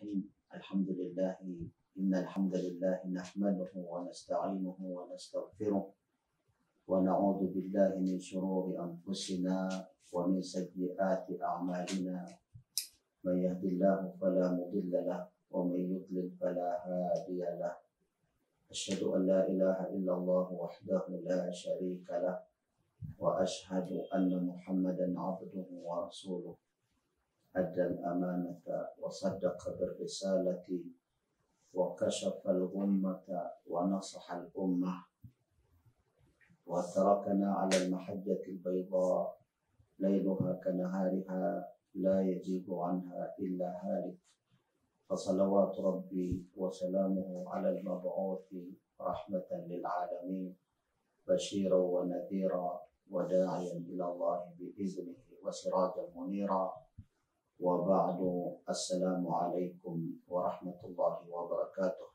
الرحيم الحمد لله إن الحمد لله نحمده ونستعينه ونستغفره ونعوذ بالله من شرور أنفسنا ومن سيئات أعمالنا من يهد الله فلا مضل له ومن يضلل فلا هادي له أشهد أن لا إله إلا الله وحده لا شريك له وأشهد أن محمدا عبده ورسوله أدى الأمانة وصدق بالرسالة وكشف الغمة ونصح الأمة وتركنا على المحجة البيضاء ليلها كنهارها لا يزيغ عنها إلا هالك فصلوات ربي وسلامه على المبعوث رحمة للعالمين بشيرا ونذيرا وداعيا إلى الله بإذنه وسراجا منيرا وبعد السلام عليكم warahmatullahi wabarakatuh.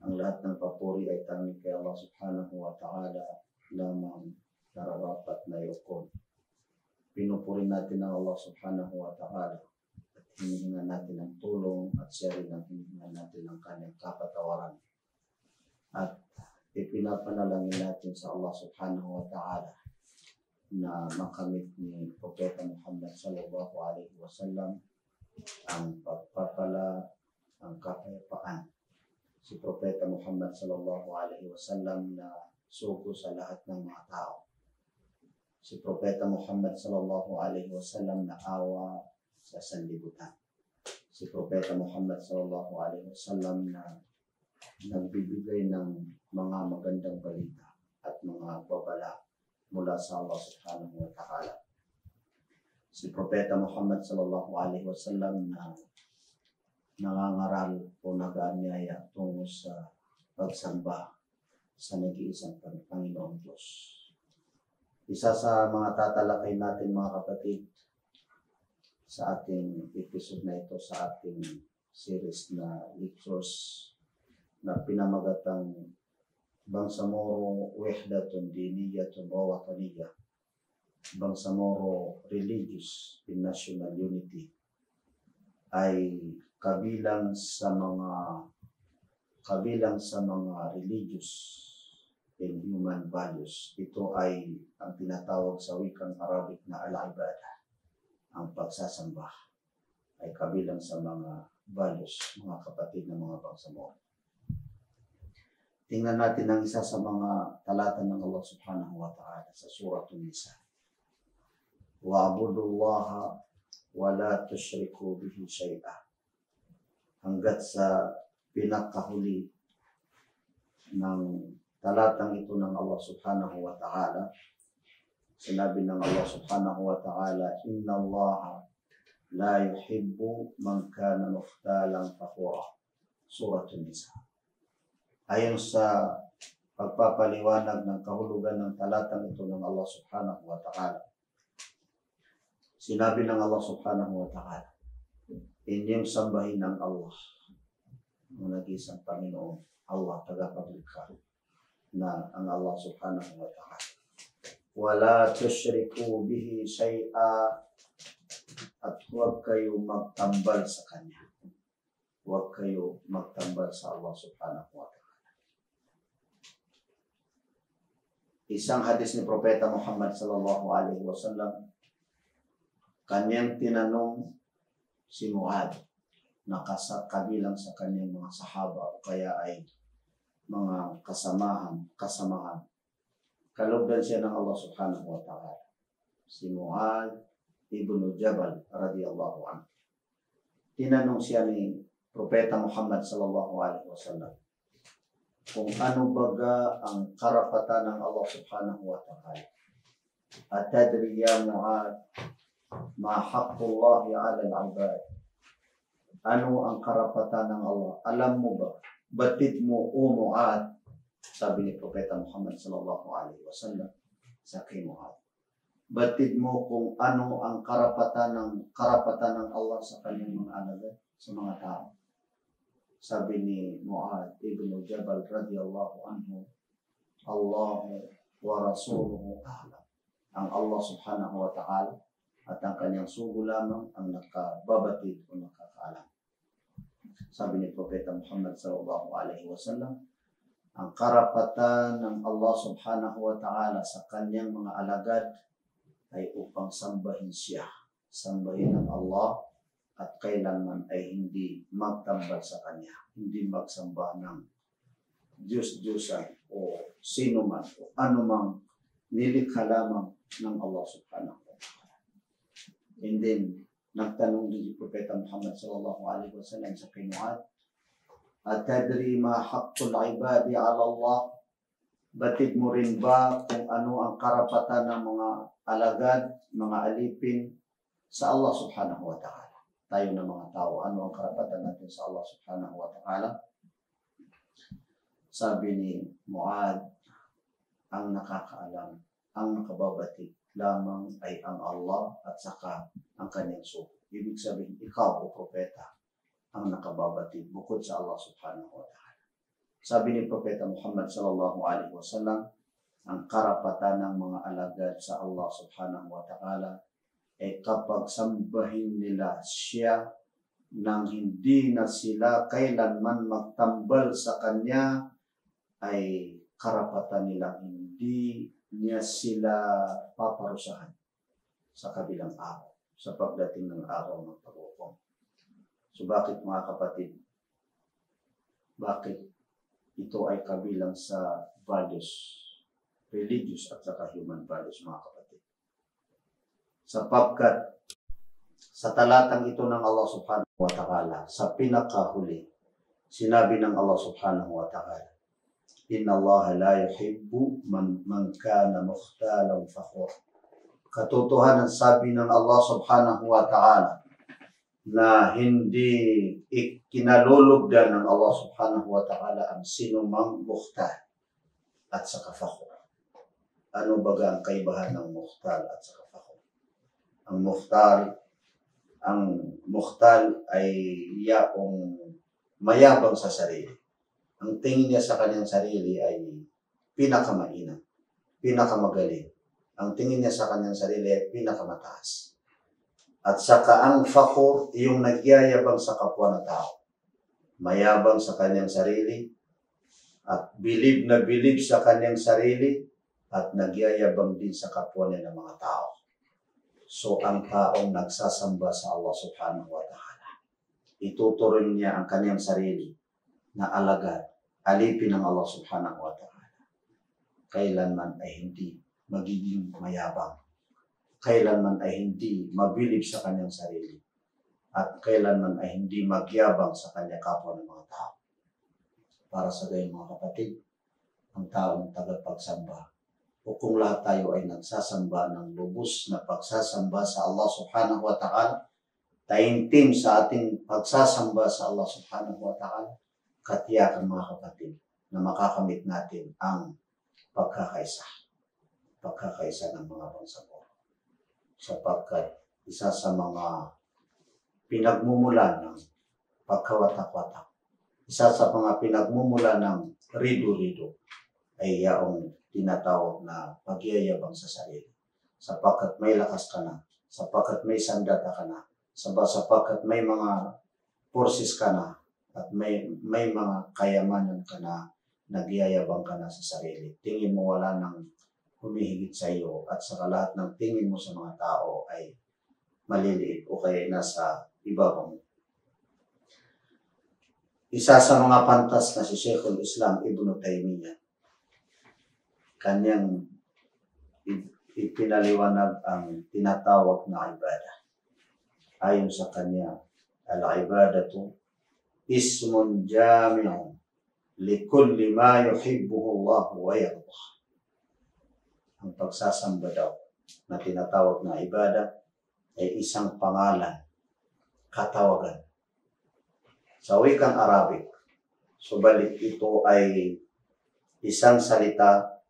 Ang lahat ng papuri ay tanging kay Allah subhanahu wa ta'ala lamang nararapat na yukon. Pinupuri natin ang Allah subhanahu wa ta'ala at hinihingan natin ang tulong at siya rin ang hinihingan natin ang kanyang kapatawaran. At ipinapanalangin natin sa Allah subhanahu wa ta'ala na makamit ni Propeta Muhammad sallallahu alaihi wasallam ang pagpapala, ang kapayapaan. Si Propeta Muhammad sallallahu alaihi wasallam na sugo sa lahat ng mga tao. Si Propeta Muhammad sallallahu alaihi wasallam na awa sa sanlibutan. Si Propeta Muhammad sallallahu alaihi wasallam na nagbibigay ng mga magandang balita at mga babala mula sa Allah subhanahu wa ta'ala. Si Propeta Muhammad sallallahu alaihi wasallam na nangangaral o nag-aanyaya tungo sa pagsamba sa nag-iisang Panginoong Diyos. Isa sa mga tatalakay natin mga kapatid sa ating episode na ito, sa ating series na lectures na pinamagatang Bangsamoro Wahdatun Diniyatun wa Wataniyah, Bangsamoro Religious in National Unity, ay kabilang sa mga religious and human values. Ito ay ang tinatawag sa wikang Arabic na al-ibadah. Ang pagsasamba ay kabilang sa mga values, mga kapatid ng mga Bangsamoro. Tingnan natin ang isa sa mga talata ng Allah subhanahu wa ta'ala sa Surah An-Nisa. Wa'budullaha wa la tushriku bihi shay'a. Hanggat sa pinakahuli ng talatang ito ng Allah subhanahu wa ta'ala, sinabi ng Allah subhanahu wa ta'ala, Inna Allah la yuhibbu man kana mukhtalan fakhura. Surah An-Nisa. Ayon sa pagpapaliwanag ng kahulugan ng talatang ito ng Allah subhanahu wa ta'ala, sinabi ng Allah subhanahu wa ta'ala, inyong sambahin ng Allah, ang nag-iisang Panginoon, Allah, tagapaglikha, na ang Allah subhanahu wa ta'ala. Wala tushriku bihi shay'a, at huwag kayo magtambal sa Kanya. Huwag kayo magtambal sa Allah subhanahu wa ta'ala. Isang hadis ni Propeta Muhammad sallallahu alaihi wasallam, kanyang tinanong si Muad na kabilang sa kanyang mga sahaba o kaya ay mga kasamahan. Kalugdan siya ng Allah subhanahu wa ta'ala. Si Muad ibn Jabal radiyallahu anhu. Tinanong siya ni Propeta Muhammad sallallahu alaihi wasallam kung ano baga ang karapatan ng Allah subhanahu wa ta'ala. At tadri ya Mu'ad ma haqqullahi 'ala al-'ibad. Ano ang karapatan ng Allah? Alam mo ba? Batid mo o Mu'ad? Sabi ni Propeta Muhammad sallallahu alaihi wasallam sa kay Mu'ad. Batid mo kung ano ang karapatan ng Allah sa kanyang mga alagad, sa mga tao. Sabi ni Mu'ad ibn Jabal radiyallahu anhu, Allah wa rasuluhu a'lam. Ang Allah subhanahu wa ta'ala at ang kanyang sugo lamang ang nakababatid o nakakaalam. Sabi ni Propeta Muhammad sallallahu alaihi wasallam, ang karapatan ng Allah subhanahu wa ta'ala sa kanyang mga alagad ay upang sambahin siya. Sambahin ng Allah at kailanman ay hindi magtambal sa kanya. Hindi magsamba ng Diyos-Diyosan o sino man o anumang nilikha lamang ng Allah subhanahu wa ta'ala. And then, nagtanong din si Propeta Muhammad sallallahu alaihi wasallam sa kay Muad, "Atadri ma haqqul ibadi ala Allah?" Batid mo rin ba kung ano ang karapatan ng mga alagad, mga alipin sa Allah subhanahu wa ta'ala? Tayo na mga tao, ano ang karapatan natin sa Allah subhanahu wa ta'ala? Sabi ni Muad, ang nakakaalam, ang nakababatid lamang ay ang Allah at saka ang kanyang sugo. Ibig sabihin, ikaw o propeta ang nakababatid bukod sa Allah subhanahu wa ta'ala. Sabi ni Propeta Muhammad sallallahu alaihi wasallam, ang karapatan ng mga alagad sa Allah subhanahu wa ta'ala ay kapag sambahin nila siya nang hindi na sila kailanman magtambal sa kanya, ay karapatan nilang hindi niya sila paparusahan sa kabilang araw, sa pagdating ng araw ng pag-ukom. So bakit mga kapatid? Bakit ito ay kabilang sa values, religious at saka human values mga kapatid? Sapagkat sa talatang ito ng Allah subhanahu wa ta'ala, sa pinakahuli, sinabi ng Allah subhanahu wa ta'ala, "Inna Allah la yuhibbu man kana mukhtalan fakhur." Katotohanan sabi ng Allah subhanahu wa ta'ala na hindi kinalulugdan ng Allah subhanahu wa ta'ala ang sinumang mukhtal at saka fakhur. Ano baga ang kaibahan ng mukhtal at saka fakhur? Ang mukhtal ay yaong mayabang sa sarili. Ang tingin niya sa kanyang sarili ay pinakamainam, pinakamagaling. Ang tingin niya sa kanyang sarili ay pinakamataas. At saka ang fakhur, yung nagyayabang sa kapwa na tao. Mayabang sa kanyang sarili at bilib na bilib sa kanyang sarili at nagyayabang din sa kapwa niya ng mga tao. So ang taong nagsasamba sa Allah subhanahu wa ta'ala, ituturing niya ang kanyang sarili na alagad, alipin ng Allah subhanahu wa ta'ala. Kailanman ay hindi magiging mayabang. Kailanman ay hindi mabilib sa kanyang sarili. At kailanman ay hindi magyabang sa kanyang kapwa ng mga tao. Para sa gayon mga kapatid, ang taong tagapagsamba, o kung lahat tayo ay nagsasamba ng lubos na pagsasamba sa Allah subhanahu wa ta'ala, taimtim sa ating pagsasamba sa Allah subhanahu wa ta'ala, katiyakan mga kapatid na makakamit natin ang pagkakaisa ng mga bansagoro. Sapagkat isa sa mga pinagmumulan ng pagkawatak-watak, isa sa mga pinagmumulan ng rido-rido ay yaong tinatawag na pagyayabang sa sarili. Sapagkat may lakas ka na, sapagkat may sandata ka na, sapagkat may mga forces ka na, at may mga kayamanan ka na, nagyayabang ka na sa sarili. Tingin mo wala nang humihigit sa iyo at saka lahat ng tingin mo sa mga tao ay maliliit o kaya nasa ibabaw mo. Isa sa mga pantas na si Sheikhul Islam Ibn Taymiyyah, kanyang ipinaliwanag ang tinatawag na ibadah. Ayon sa kanya, al-ibadatu ismun jami'un likulli ma yuhibbuhu Allah wa yardah. Ang pagsasamba daw na tinatawag na ibadah ay isang pangalan, katawagan. Sa wikang Arabic, subalit ito ay isang salita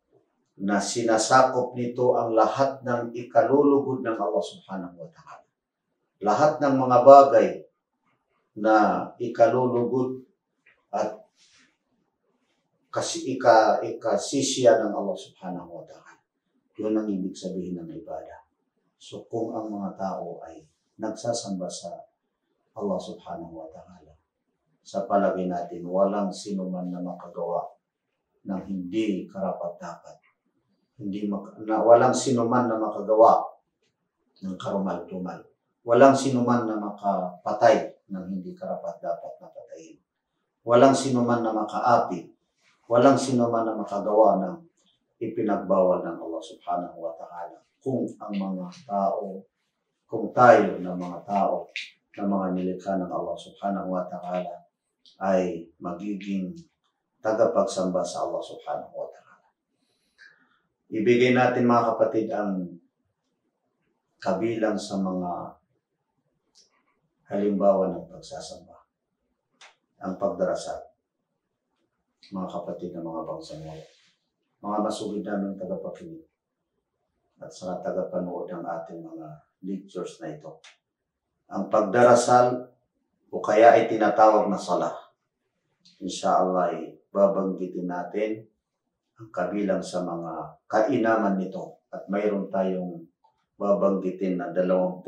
na sinasakop nito ang lahat ng ikalulugod ng Allah subhanahu wa ta'ala. Lahat ng mga bagay na ikalulugod at ikasisya ng Allah subhanahu wa ta'ala. Yun ang ibig sabihin ng ibadah. So kung ang mga tao ay nagsasamba sa Allah subhanahu wa ta'ala, sa palagay natin, walang sino man na makagawa ng hindi karapat-dapat. Walang sino man na makagawa ng karumal-dumal. Walang sino man na makapatay ng hindi karapat-dapat na patayin. Walang sino man na makaapi. Walang sino man na makagawa ng ipinagbawal ng Allah subhanahu wa ta'ala. Kung tayo na mga tao, na mga nilikha ng Allah subhanahu wa ta'ala ay magiging tagapagsamba sa Allah subhanahu wa ta'ala. Ibigay natin mga kapatid ang kabilang sa mga halimbawa ng pagsasamba. Ang pagdarasal. Mga kapatid na mga bangsangaw. Mga masugid namin tagapakinig at sa tagapanood ng ating mga lectures na ito. Ang pagdarasal o kaya ay tinatawag na salah. Insyaallah ay babanggitin natin ang kabilang sa mga kainaman nito at mayroon tayong babanggitin na 20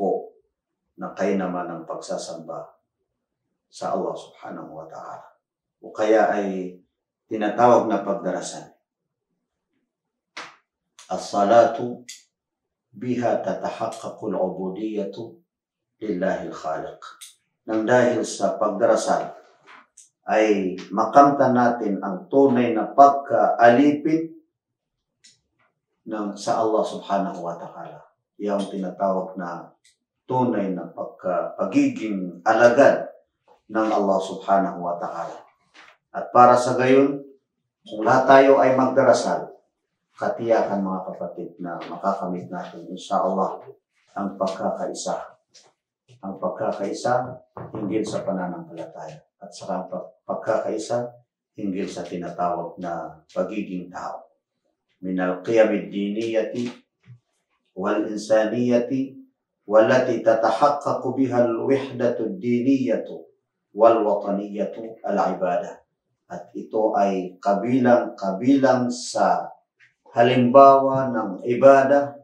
na kainaman ng pagsasamba sa Allah subhanahu wa ta'ala. O kaya ay tinatawag na pagdarasal. As-salatu biha tatahaqqaqul ubudiyatu lillahi al-khaliq. Nang dahil sa pagdarasal ay makamtan natin ang tunay na pagkaalipin sa Allah subhanahu wa ta'ala. Yung tinatawag na tunay na pagiging alagad ng Allah subhanahu wa ta'ala. At para sa gayon, kung lahat tayo ay magdarasal, katiyakan mga kapatid na makakamit natin insyaallah ang pagkakaisa. Ang pagkakaisa hinggil sa pananampalataya at saka ang pagkakaisa hinggil sa tinatawag na pagiging tao. Min al-qiyam ad-diniyati wal-insaniyati wallati tatahaqqaqu biha al-wihdatu ad-diniyatu wal-wataniyatu al-ibadah. At ito ay kabilang sa halimbawa ng ibadah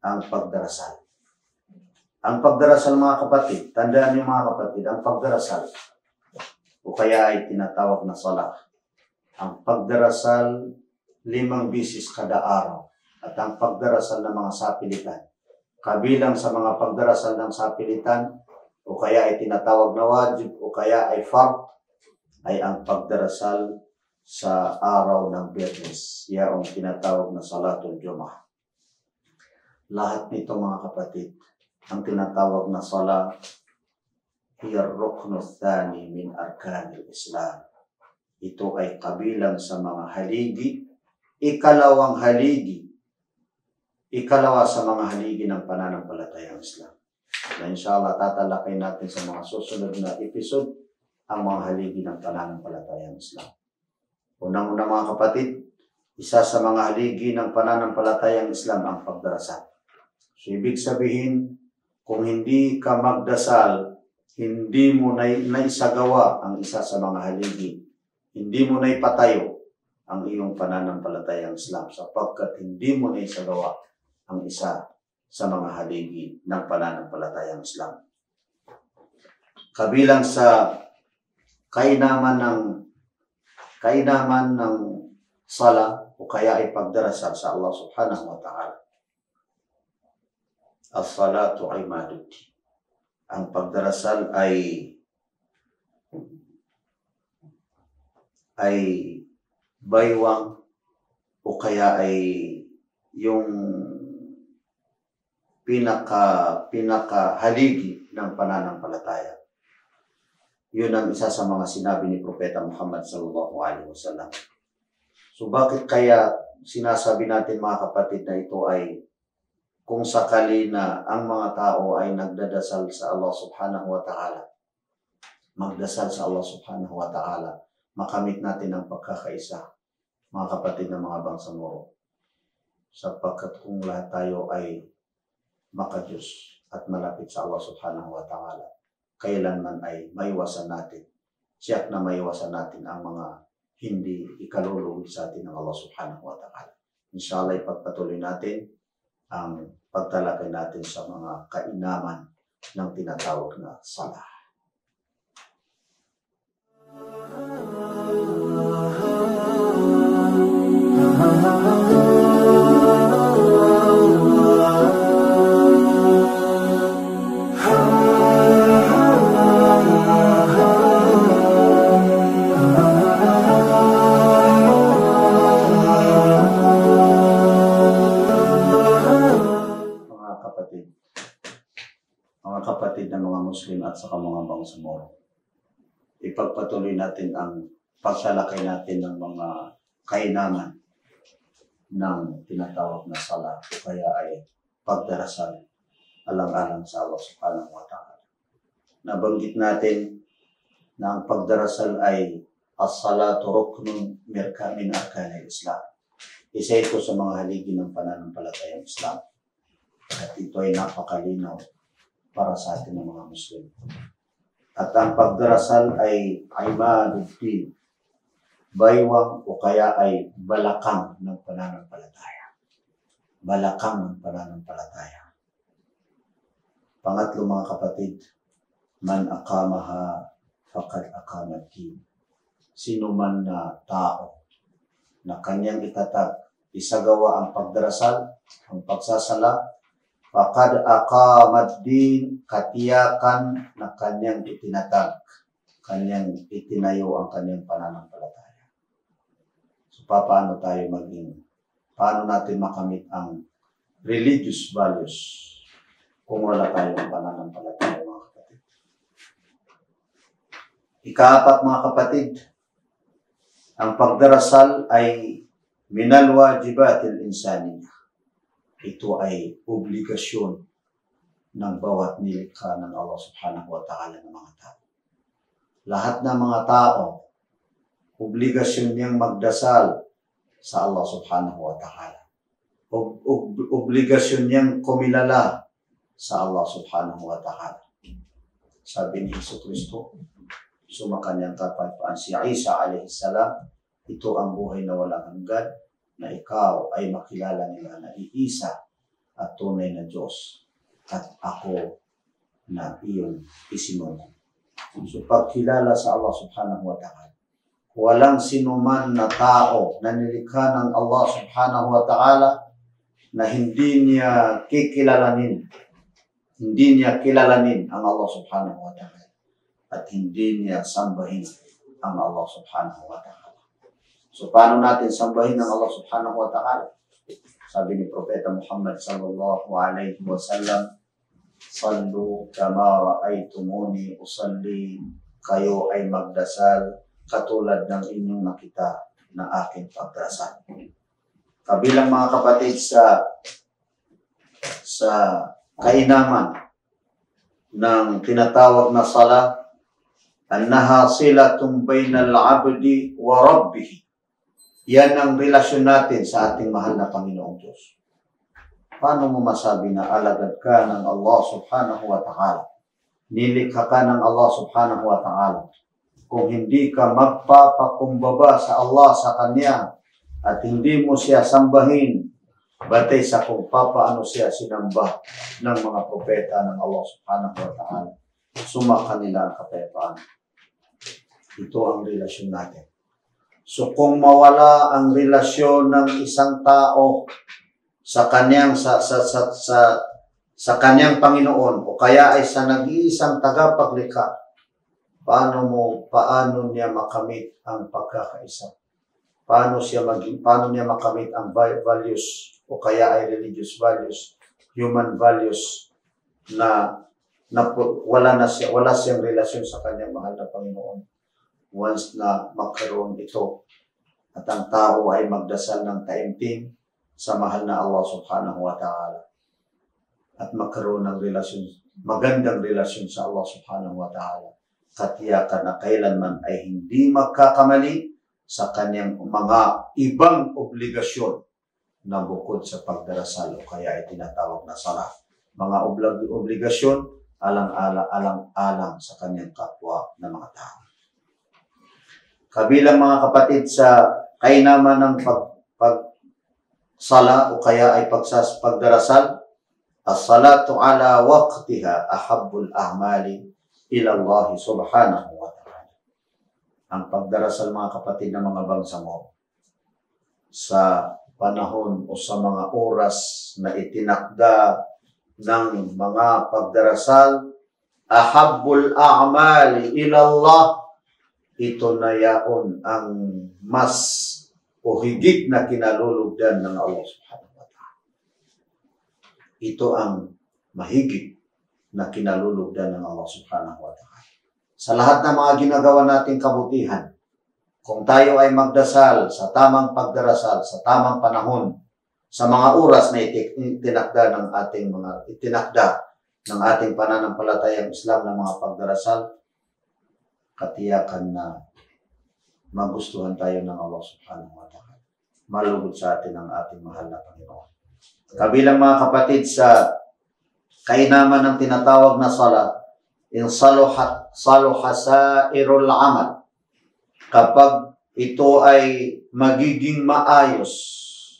ang pagdarasal. Ang pagdarasal mga kapatid, tandaan niyo mga kapatid, ang pagdarasal o kaya ay tinatawag na salah. Ang pagdarasal 5 bisis kada araw at ang pagdarasal ng mga sapilitan. Kabilang sa mga pagdarasal ng sapilitan o kaya ay tinatawag na wajib o kaya ay fard ay ang pagdarasal sa araw ng Biyernes, yaong tinatawag na Salatul Jumu'ah. Lahat nito mga kapatid, ang tinatawag na salah, hiya ar-ruknu tsani min arkanil Islam. Ito ay kabilang sa mga haligi, ikalawa sa mga haligi ng pananampalatayang Islam. Na inshallah tatalakay natin sa mga susunod na episode ang mga haligi ng pananampalatayang Islam. Unang-una mga kapatid, isa sa mga haligi ng pananampalatayang Islam ang pagdarasal. So, ibig sabihin, kung hindi ka magdasal, hindi mo na naisagawa ang isa sa mga haligi. Hindi mo na ipatayo ang iyong pananampalatayang Islam sapagkat hindi mo na isagawa ang isa sa mga haligi ng pananampalatayang Islam. Kabilang sa kainaman ng sala o kaya ay pagdarasal sa Allah subhanahu wa ta'ala. As-salatu imaduddin. Ang pagdarasal ay baywang o kaya ay yung pinaka haligi ng pananampalataya. Yun ang isa sa mga sinabi ni Propeta Muhammad sallallahu alaihi wasallam. So bakit kaya sinasabi natin mga kapatid na ito ay kung sakali na ang mga tao ay nagdadasal sa Allah subhanahu wa ta'ala, magdasal sa Allah subhanahu wa ta'ala, makamit natin ang pagkakaisa, mga kapatid ng mga bangsamoro. Sapagkat kung lahat tayo ay makadiyos at malapit sa Allah subhanahu wa ta'ala, kailanman ay maiwasan natin, siyak na maiwasan natin ang mga hindi ikalulugod sa atin ng Allah subhanahu wa ta'ala. Inshallah, ipagpatuloy natin ang pagtalakay natin sa mga kainaman ng tinatawag na salah. Mga kapatid na mga Muslim at saka mga bangsamoro, ipagpatuloy natin ang pagsalakay natin ng mga kainaman ng tinatawag na sala o kaya ay pagdarasal alang-alang sa Allah subhanahu wa ta'ala. Nabanggit natin na ang pagdarasal ay as-salatu ruknun min arkanil Islam. Isa ito sa mga haligi ng pananampalatayang Islam. At ito ay napakalinaw para sa atin ng mga Muslim. At ang pagdarasal ay ibaduddin, baywang o kaya ay balakang ng pananampalataya. Balakang ng pananampalataya. Pangatlo mga kapatid, man aqamaha faqad aqamad-din. Sino man na tao na kanyang itatag, isagawa ang pagdarasal, ang pagsasala, faqad aqamad-din, katiyakan na kanyang itinatag, kanyang itinayo ang kanyang pananampalataya. So paano tayo paano natin makamit ang religious values kung wala tayong pananampalataya, mga kapatid? Ikaapat mga kapatid, ang pagdarasal ay minal wajibatil insaniyah. Ito ay obligasyon ng bawat nilikha ng Allah subhanahu wa ta'ala ng mga tao. Lahat ng mga tao, obligasyon niyang magdasal sa Allah subhanahu wa ta'ala. Obligasyon niyang kumilala sa Allah subhanahu wa ta'ala. Sabi ni Jesucristo, sumakanyang kapayapaan si Isa alayhi salam, ito ang buhay na walang hanggan, na ikaw ay makilala nila na iisa at tunay na Diyos at ako na iyong isinugo. So pagkilala sa Allah subhanahu wa ta'ala, walang sinuman na tao na nilikha ng Allah subhanahu wa ta'ala na hindi niya kilalanin ang Allah subhanahu wa ta'ala at hindi niya sambahin ang Allah subhanahu wa ta'ala. So paano natin sambahin ang Allah subhanahu wa ta'ala? Sabi ni Propeta Muhammad sallallahu alaihi wasallam, sallu kama ra'aytumuni usalli, kayo ay magdasal katulad ng inyong nakita na aking pagdarasal. Kabilang mga kapatid sa kainaman ng tinatawag na sala, annaha silatun bainal abdi wa rabbih. Yan ang relasyon natin sa ating mahal na Panginoong Diyos. Paano mo masabi na alagad ka ng Allah subhanahu wa ta'ala? Nilikha ka ng Allah subhanahu wa ta'ala. Kung hindi ka magpapakumbaba sa Allah sa Kanya at hindi mo siya sambahin, batay sa kung paano siya sinamba ng mga propeta ng Allah subhanahu wa ta'ala, sumaka nila ang kapayapaan. Ito ang relasyon natin. So kung mawala ang relasyon ng isang tao sa kanyang sa kanyang Panginoon o kaya ay sa nag-iisang tagapaglikha, paano niya makamit ang pagkakaisa? Paano niya makamit ang values o kaya ay religious values, human values na wala siyang relasyon sa kanyang mahal na Panginoon? Once na magkaroon ito at ang tao ay magdasal ng taimtim sa mahal na Allah subhanahu wa ta'ala at magkaroon ng magandang relasyon sa Allah subhanahu wa ta'ala, katiyakan na kailanman ay hindi magkakamali sa kanyang mga ibang obligasyon na bukod sa pagdarasal o kaya ay tinatawag na sala. Mga obligasyon alang-alang sa kanyang kapwa na mga tao. Kabilang mga kapatid sa kainaman ng pagsala o kaya ay pagdarasal, as-salatu ala waqtiha ahabbul a'mali ila Allah subhanahu wa ta'ala. Ang pagdarasal mga kapatid ng mga bangsamoro, sa panahon o sa mga oras na itinakda ng mga pagdarasal, ahabbul a'mali ilallah, ito na yaon ang mas o higit na kinalulugdan ng Allah subhanahu wa ta'ala. Ito ang mahigit na kinalulugdan ng Allah subhanahu wa ta'ala. Sa lahat ng mga ginagawa nating kabutihan, kung tayo ay magdasal sa tamang pagdarasal, sa tamang panahon, sa mga oras na itinakda ng ating pananampalatayang Islam ng mga pagdarasal, katiyakan na magustuhan tayo ng Allah subhanahu wa ta'ala. Malugod sa atin ang ating mahal na Panginoon. Kabilang mga kapatid sa kainaman ng tinatawag na salat, in saluha sairul amal. Kapag ito ay magiging maayos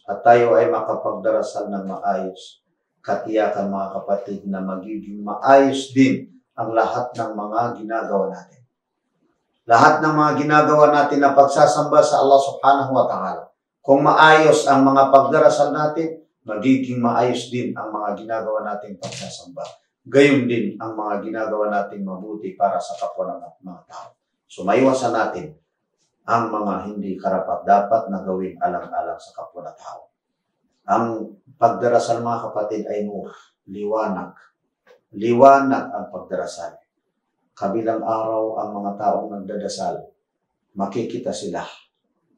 at tayo ay makapagdarasal ng maayos, katiyakan mga kapatid na magiging maayos din ang lahat ng mga ginagawa natin. Lahat ng mga ginagawa natin na pagsasamba sa Allah subhanahu wa ta'ala, kung maayos ang mga pagdarasal natin, magiging maayos din ang mga ginagawa natin pagsasamba. Gayon din ang mga ginagawa natin mabuti para sa kapwa ng mga tao. So maiwasan natin ang mga hindi karapat-dapat na gawin alang-alang sa kapwa na tao. Ang pagdarasal mga kapatid ay nur, liwanag. Liwanag ang pagdarasal. Kabilang araw ang mga taong nagdadasal, makikita sila.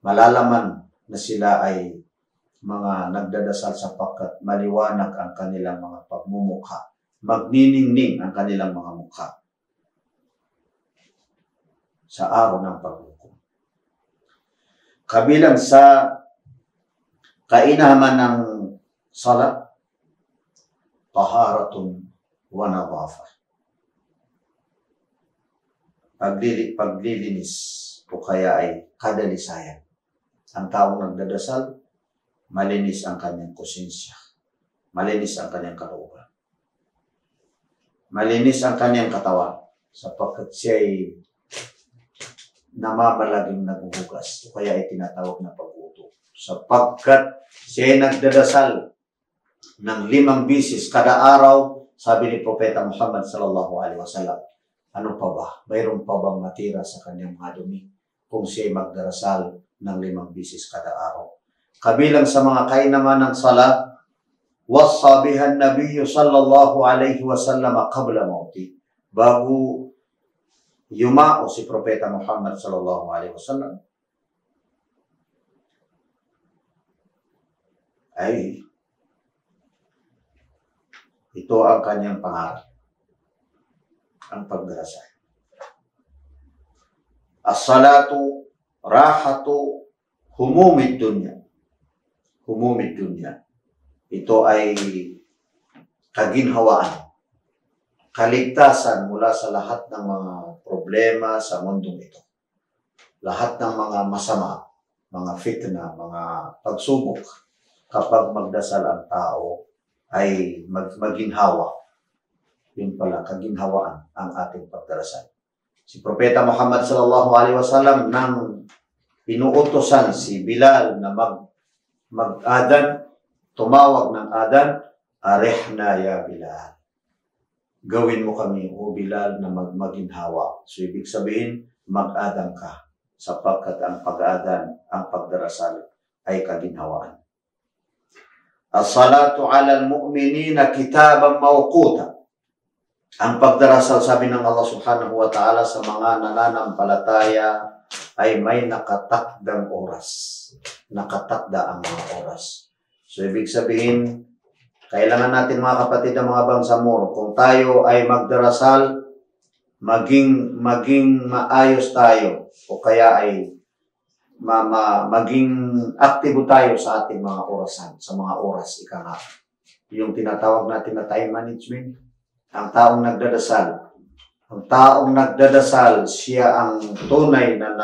Malalaman na sila ay mga nagdadasal sapagkat maliwanag ang kanilang mga pagmumukha. Magniningning ang kanilang mga mukha sa araw ng paghukom. Kabilang sa kainaman ng salat, taharatun wa nadhafah. Paglilinis o kaya ay kadalisayan. Ang taong nagdadasal, malinis ang kanyang konsensya. Malinis ang kanyang kalooban. Malinis ang kanyang katawan sapagkat siya ay namamalaging naghuhugas o kaya ay tinatawag na pag-uto. Sapagkat siya ay nagdadasal ng 5 bisis kada araw, sabi ni Propeta Muhammad sallallahu alaihi wasallam. Ano pa ba? Mayroon pa bang matira sa kanyang mga dumi kung siya ay magdarasal ng 5 bisis kada araw? Kabilang sa mga kainaman ng salat, wasabihan Nabiyyu sallallahu alaihi wasallam qabla mauti. Bago yumao si Propeta Muhammad sallallahu alaihi wasallam, ay ito ang kanyang pangarap, ang pagdarasal. As-salatu rahatu humumid dunya. Humumid dunya. Ito ay kaginhawaan, kaligtasan mula sa lahat ng mga problema sa mundong ito. Lahat ng mga masama, mga fitna, mga pagsubok, kapag magdasal ang tao ay maginhawa. Yun pala, kaginhawaan ang ating pagdarasal. Si Propeta Muhammad sallallahu alaihi wasallam nang pinuutosan si Bilal na mag-adan, tumawag ng adan, arihna ya Bilal. Gawin mo kami, o Bilal, na maginhawa. So, ibig sabihin, mag-adan ka. Sapagkat ang pag-adan, ang pagdarasal, ay kaginhawaan. As-salatu 'alal mu'minina kitaban mawquta. Ang pagdarasal, sabi ng Allah subhanahu wa ta'ala, sa mga nananampalataya ay may nakatakdang oras. Nakatakda ang mga oras. So, ibig sabihin, kailangan natin mga kapatid ng mga bangsamoro, kung tayo ay magdarasal, maging maayos tayo o kaya ay maging aktibo tayo sa ating mga orasan, sa mga oras, ika nga. Yung tinatawag natin na time management. Ang taong nagdadasal, siya ang tunay na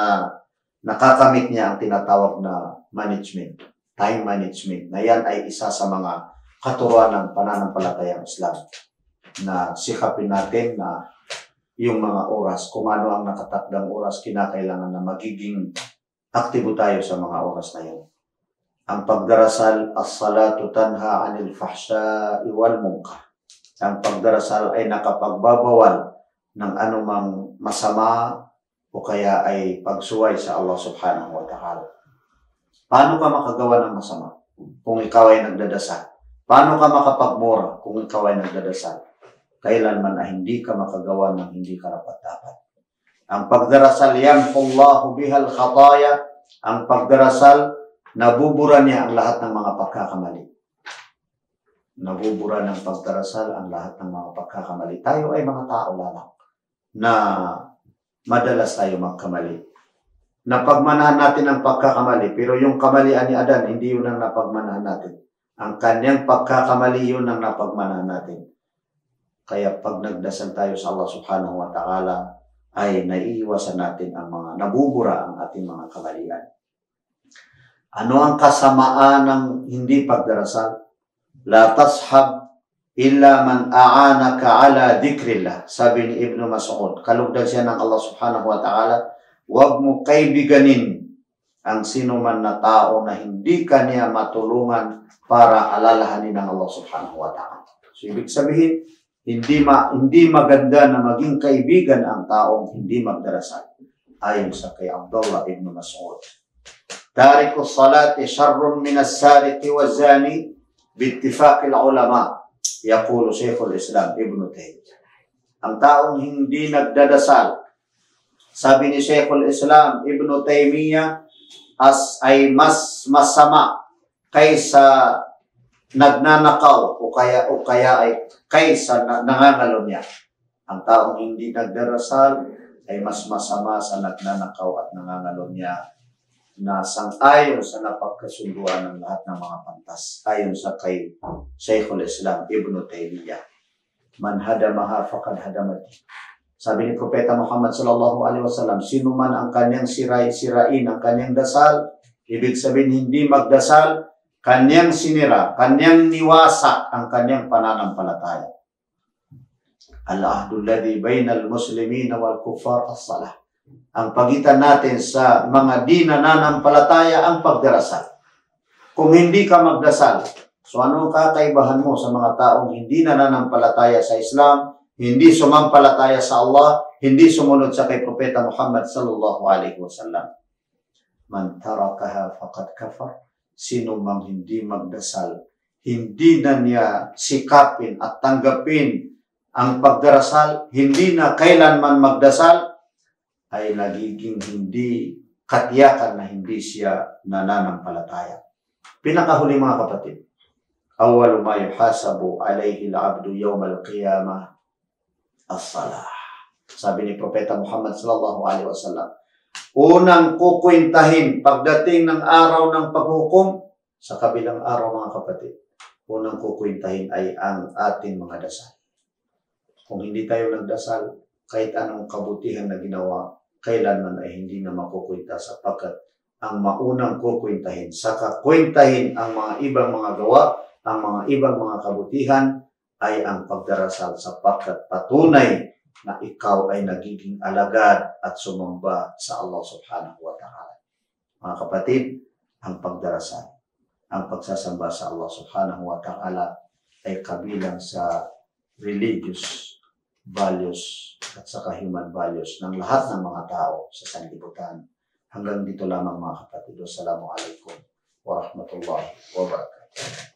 nakakamit niya ang tinatawag na management, time management, na yan ay isa sa mga katuruan ng pananampalatayang Islam na sikapin natin na yung mga oras, kung ano ang nakatakdang oras, kinakailangan na magiging aktibo tayo sa mga oras na yun. Ang pagdarasal, as-salatu tanha 'anil fahsya'i wal munkar. Ang pagdarasal ay nakapagbabawal ng anumang masama o kaya ay pagsuway sa Allah subhanahu wa ta'ala. Paano ka makagawa ng masama kung ikaw ay nagdadasal? Paano ka makapagmura kung ikaw ay nagdadasal? Kailanman ay hindi ka makagawa ng hindi karapat-dapat. Ang pagdarasal, yamhullahu bihal khataya. Ang pagdarasal, nabubura niya ang lahat ng mga pagkakamali. Nabubura ng pagdarasal ang lahat ng mga pagkakamali. Tayo ay mga tao lamang na madalas tayo magkamali. Napagmanahan natin ang pagkakamali, pero yung kamalian ni Adan, hindi yun ang napagmanahan natin. Ang kanyang pagkakamali yun ang napagmanahan natin. Kaya pag nagdasal tayo sa Allah subhanahu wa ta'ala, ay naiiwasan natin ang mga nabubura ang ating mga kamalian. Ano ang kasamaan ng hindi pagdarasal? La tashab illa man a'anaka ala dhikrillah. Sabi ni Ibnu Mas'ud, kalugdan siya ng Allah subhanahu wa ta'ala, huwag mo kaibiganin ang sino man na tao na hindi kanya matulungan para alalahanin ng Allah subhanahu wa ta'ala. So, ibig sabihin, hindi maganda na maging kaibigan ang taong hindi magdarasal. Ayon sa kay Abdullah ibn Mas'ud. Tariku salati syarrun minas sariqi wa zani biittifaqil ulama. Yaqulu Shaykhul Islam Ibn Taymiyyah. Ang taong hindi nagdadasal, sabi ni Shaykhul Islam Ibn Taymiyyah, ay mas masama kaysa nagnanakaw o kaya ay kaysa nangangalo niya. Ang taong hindi nagdarasal ay mas masama sa nagnanakaw at nangangalo niya, na sang-ayon sa napagkasunduan ng lahat ng mga pantas. Ayon sa kay Shaykhul Islam Ibn Taymiyyah, man hadamaha faqad hadamati. Sabi ni Propeta Muhammad sallallahu alaihi wasallam, sino man ang kanyang sirain ang kanyang dasal, ibig sabihin hindi magdasal, kanyang sinira, kanyang niwasak ang kanyang pananampalataya. Al-ahdu alladhi bainal muslimina wal kuffar as-salah. Ang pagitan natin sa mga di nananampalataya ang pagdarasal. Kung hindi ka magdasal, so anong kakaibahan mo sa mga taong hindi nananampalataya sa Islam, hindi sumampalataya sa Allah, hindi sumunod sa kay Propeta Muhammad sallallahu alaihi wasallam? Man tarakaha faqad kafar. Sino mang hindi magdasal, hindi na niya sikapin at tanggapin ang pagdarasal, hindi na kailanman magdasal, ay nagiging hindi katiyakan na hindi siya nananampalataya. Pinakahuli mga kapatid, awwalu ma yuhasabu alayhi al-'abdu yawm al-qiyamah as-salah. Sabi ni Propeta Muhammad sallallahu alaihi wasallam, unang kukwintahin pagdating ng araw ng paghukom, sa kabilang araw mga kapatid, unang kukwintahin ay ang ating mga dasal. Kung hindi tayo nagdasal, kahit anong kabutihan na ginawa, kailanman ay hindi na makukwinta, sapagkat ang maunang kukwintahin, saka kwintahin ang mga ibang mga gawa, ang mga ibang mga kabutihan, ay ang pagdarasal, sapagkat patunay na ikaw ay nagiging alagad at sumamba sa Allah subhanahu wa ta'ala. Mga kapatid, ang pagdarasal, ang pagsasamba sa Allah subhanahu wa ta'ala ay kabilang sa religious values at saka human values ng lahat ng mga tao sa sanlibutan. Hanggang dito lamang mga kapatid. Wassalamualaikum warahmatullahi wabarakatuh.